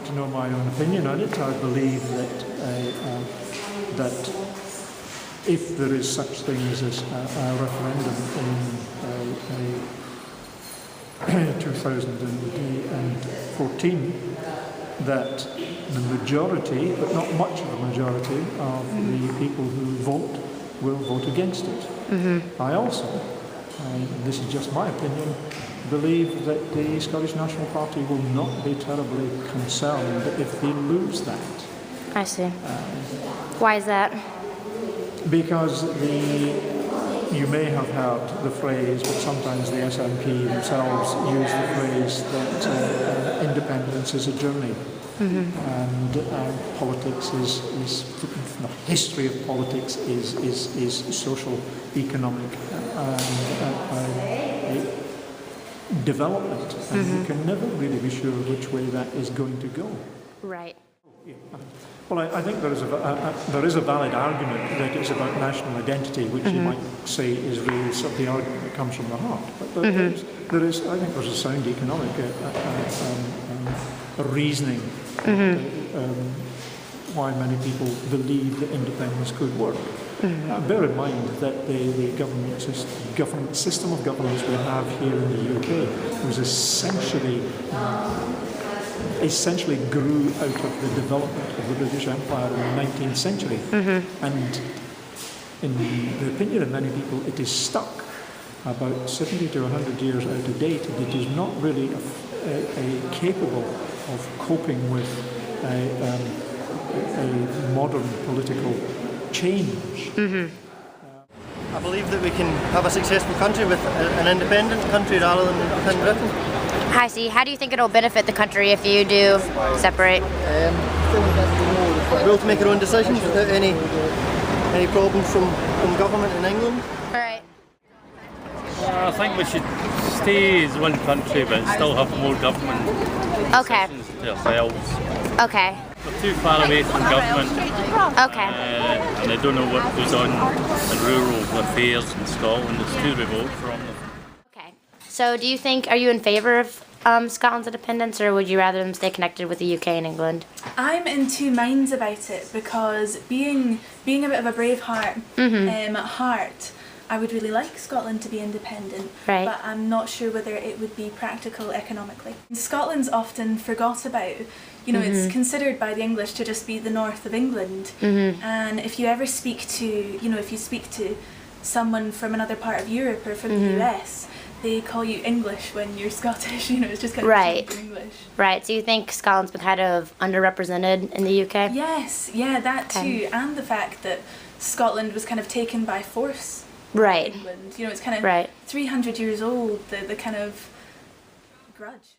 to know my own opinion on it. I believe that if there is such things as a referendum in 2014, that the majority, but not much of the majority, of the people who vote will vote against it. I also, this is just my opinion, believe that the Scottish National Party will not be terribly concerned if they lose that. I see. Why is that? Because you may have heard the phrase, but sometimes the SNP themselves use the phrase that independence is a journey. And politics is the history of politics is social, economic development, and you can never really be sure which way that is going to go. Right. Well, I think there is a valid argument that it's about national identity, which you might say is really sort of the argument that comes from the heart. But there is, I think there's a sound economic reasoning why many people believe that independence could work. Bear in mind that the government system of governance we have here in the UK was essentially grew out of the development of the British Empire in the 19th century. And in the opinion of many people, it is stuck about 70 to 100 years out of date, and it is not really capable of coping with a modern political change. I believe that we can have a successful country with an independent country rather than within Britain. I see. How do you think it'll benefit the country if you do separate? We're able to make our own decisions without any problems from government in England. All right. I think we should stay as one country but still have more government decisions to ourselves. Okay. We're too far away from government. Okay. And I don't know what goes on in rural affairs in Scotland. It's too remote from them. Okay. So do you think, are you in favour of Scotland's independence, or would you rather them stay connected with the UK and England? I'm in two minds about it, because being a bit of a brave heart at heart, I would really like Scotland to be independent, but I'm not sure whether it would be practical economically. Scotland's often forgot about. You know, it's considered by the English to just be the north of England, and if you ever speak to, someone from another part of Europe or from the US, they call you English when you're Scottish. You know, it's just kind of in English. Right. So you think Scotland's been kind of underrepresented in the UK? Yes. Yeah, that too, and the fact that Scotland was kind of taken by force. Right. England. You know, it's kind of 300 years old. The kind of grudge.